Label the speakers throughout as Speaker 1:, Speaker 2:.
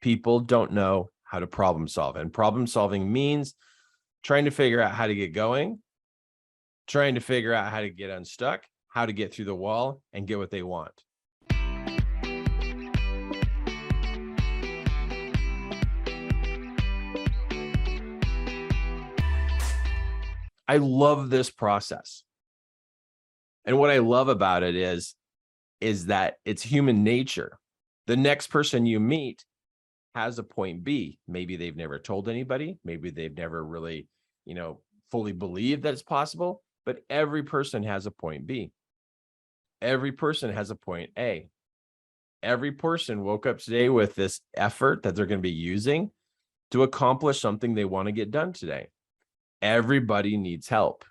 Speaker 1: people don't know how to problem solve. And problem solving means trying to figure out how to get going, trying to figure out how to get unstuck, how to get through the wall and get what they want. I love this process. And what I love about it is that it's human nature. The next person you meet has a point B. Maybe they've never told anybody. Maybe they've never really, fully believed that it's possible, but every person has a point B. Every person has a point A. Every person woke up today with this effort that they're going to be using to accomplish something they want to get done today. Everybody needs help.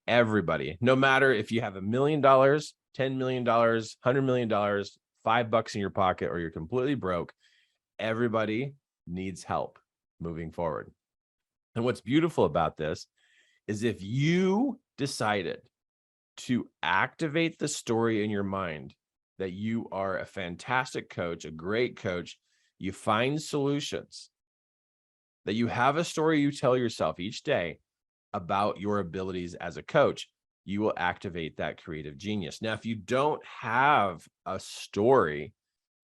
Speaker 1: Everybody, no matter if you have $1 million, $10 million, $100 million, $5 in your pocket, or you're completely broke, everybody needs help moving forward. And what's beautiful about this is if you decided to activate the story in your mind that you are a fantastic coach, a great coach, you find solutions, that you have a story you tell yourself each day about your abilities as a coach, you will activate that creative genius. Now, if you don't have a story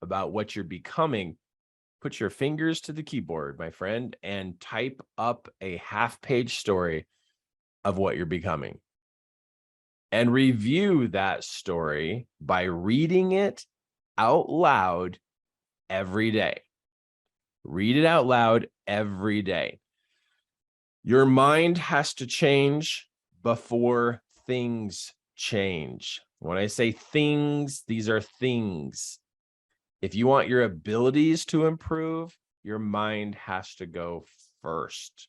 Speaker 1: about what you're becoming, put your fingers to the keyboard, my friend, and type up a half-page story of what you're becoming. And review that story by reading it out loud every day. Read it out loud every day. Your mind has to change before things change. When I say things, these are things. If you want your abilities to improve, your mind has to go first.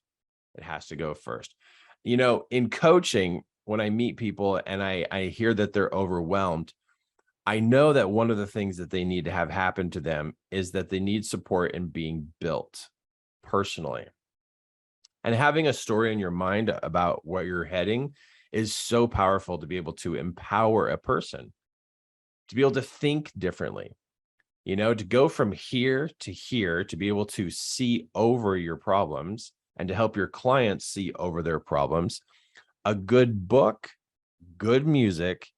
Speaker 1: It has to go first. In coaching, when I meet people and I hear that they're overwhelmed, I know that one of the things that they need to have happen to them is that they need support in being built personally. And having a story in your mind about where you're heading is so powerful to be able to empower a person, to be able to think differently, to go from here, to be able to see over your problems and to help your clients see over their problems. A good book, good music,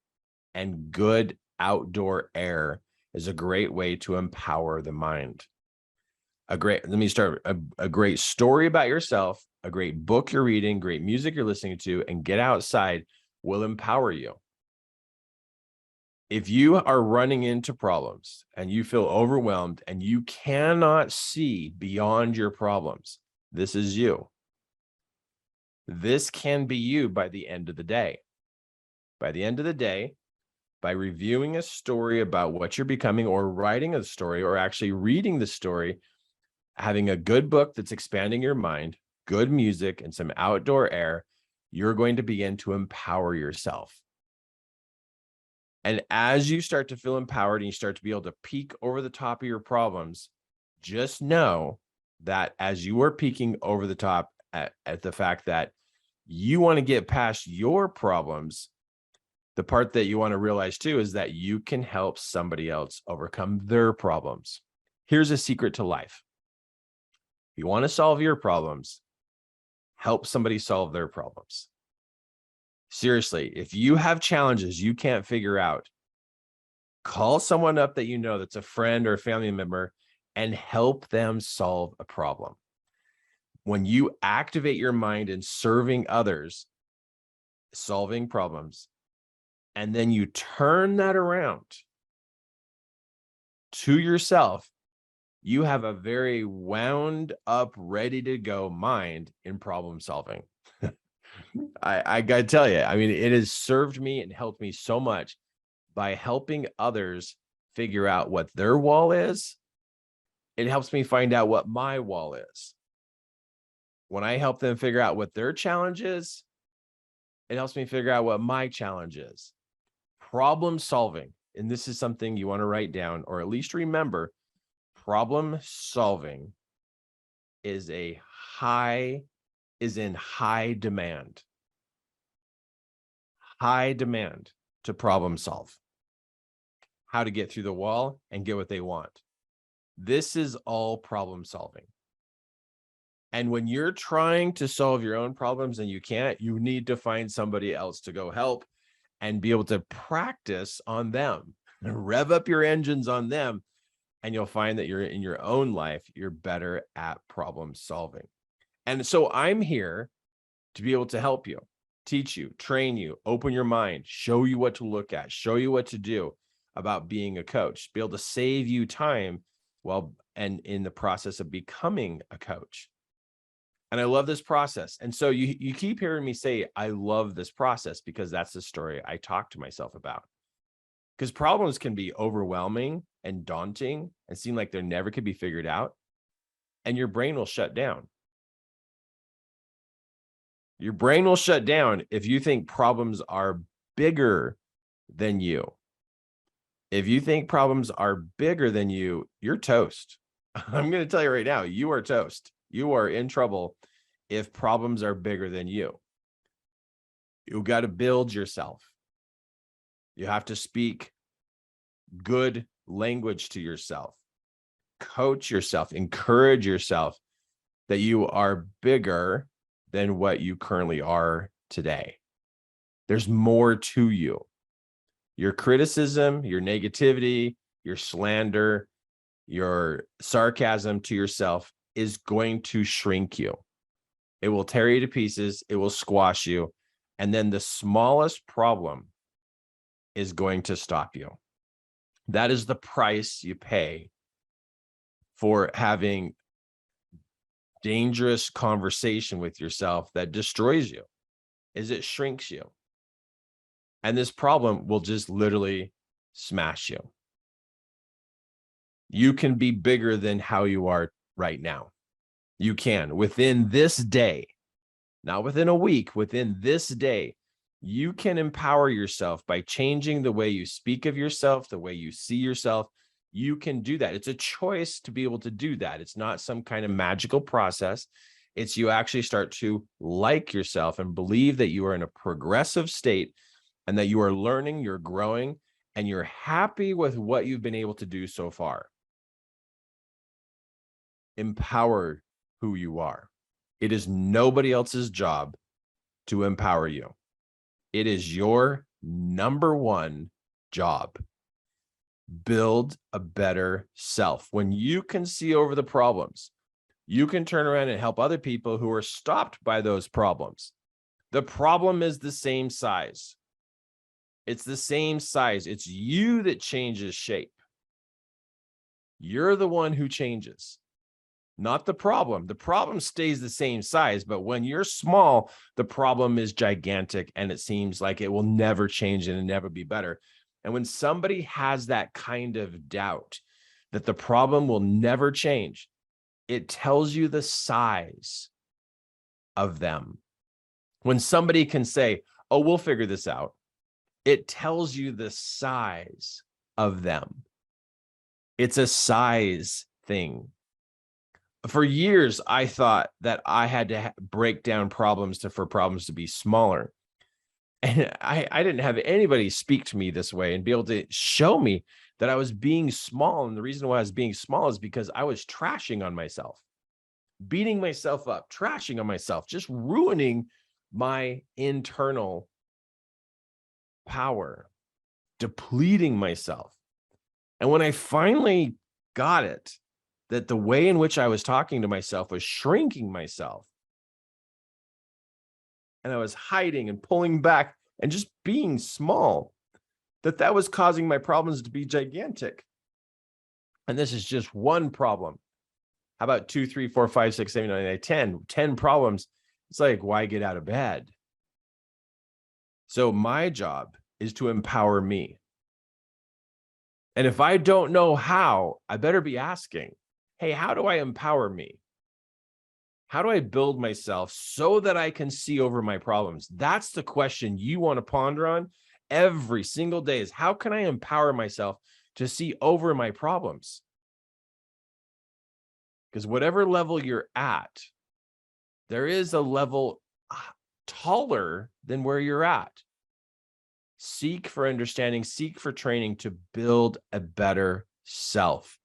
Speaker 1: and good outdoor air is a great way to empower the mind. A great story about yourself, a great book you're reading, great music you're listening to, and get outside will empower you. If you are running into problems and you feel overwhelmed and you cannot see beyond your problems, this is you. This can be you by the end of the day. By the end of the day, by reviewing a story about what you're becoming, or writing a story, or actually reading the story, having a good book that's expanding your mind, good music, and some outdoor air, you're going to begin to empower yourself. And as you start to feel empowered and you start to be able to peek over the top of your problems, just know that as you are peeking over the top at the fact that you want to get past your problems, the part that you want to realize too is that you can help somebody else overcome their problems. Here's a secret to life. If you want to solve your problems, help somebody solve their problems. Seriously, if you have challenges you can't figure out, call someone up that you know that's a friend or a family member and help them solve a problem. When you activate your mind in serving others, solving problems, and then you turn that around to yourself, you have a very wound up, ready to go mind in problem solving. I got to tell you, it has served me and helped me so much by helping others figure out what their wall is. It helps me find out what my wall is. When I help them figure out what their challenge is, it helps me figure out what my challenge is. Problem solving, and this is something you want to write down, or at least remember, problem solving is in high demand. High demand to problem solve. How to get through the wall and get what they want. This is all problem solving. And when you're trying to solve your own problems and you can't, you need to find somebody else to go help and be able to practice on them, rev up your engines on them. And you'll find that you're in your own life, you're better at problem solving. And so I'm here to be able to help you, teach you, train you, open your mind, show you what to look at, show you what to do about being a coach, be able to save you time and in the process of becoming a coach. And I love this process. And so you keep hearing me say, I love this process, because that's the story I talk to myself about. Because problems can be overwhelming and daunting and seem like they're never could be figured out. And your brain will shut down. Your brain will shut down if you think problems are bigger than you. If you think problems are bigger than you, you're toast. I'm going to tell you right now, you are toast. You are in trouble if problems are bigger than you. You got to build yourself. You have to speak good language to yourself, coach yourself, encourage yourself that you are bigger than what you currently are today. There's more to you. Your criticism, your negativity, your slander, your sarcasm to yourself is going to shrink you. It will tear you to pieces. It will squash you. And then the smallest problem is going to stop you. That is the price you pay for having dangerous conversation with yourself that destroys you, is it shrinks you. And this problem will just literally smash you. You can be bigger than how you are right now. You can, within this day, not within a week, within this day, you can empower yourself by changing the way you speak of yourself, the way you see yourself. You can do that. It's a choice to be able to do that. It's not some kind of magical process. It's you actually start to like yourself and believe that you are in a progressive state and that you are learning, you're growing, and you're happy with what you've been able to do so far. Empower who you are. It is nobody else's job to empower you. It is your number one job. Build a better self. When you can see over the problems, you can turn around and help other people who are stopped by those problems. The problem is the same size. It's the same size. It's you that changes shape. You're the one who changes, not the problem. The problem stays the same size, but when you're small, the problem is gigantic and it seems like it will never change and never be better. And when somebody has that kind of doubt that the problem will never change, it tells you the size of them. When somebody can say, oh, we'll figure this out, it tells you the size of them. It's a size thing. For years, I thought that I had to break down problems for problems to be smaller. And I didn't have anybody speak to me this way and be able to show me that I was being small. And the reason why I was being small is because I was trashing on myself, beating myself up, trashing on myself, just ruining my internal power, depleting myself. And when I finally got it, that the way in which I was talking to myself was shrinking myself, and I was hiding and pulling back and just being small, that was causing my problems to be gigantic. And this is just one problem. How about 2, 3, 4, 5, 6, 7, 8, 9, 10 problems? It's like, why get out of bed? So my job is to empower me. And if I don't know how, I better be asking, hey, how do I empower me? How do I build myself so that I can see over my problems? That's the question you want to ponder on every single day, is how can I empower myself to see over my problems? Because whatever level you're at, there is a level taller than where you're at. Seek for understanding, seek for training to build a better self.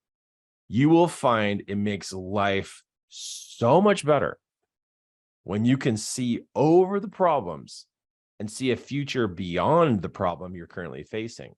Speaker 1: you will find it makes life so much better when you can see over the problems and see a future beyond the problem you're currently facing.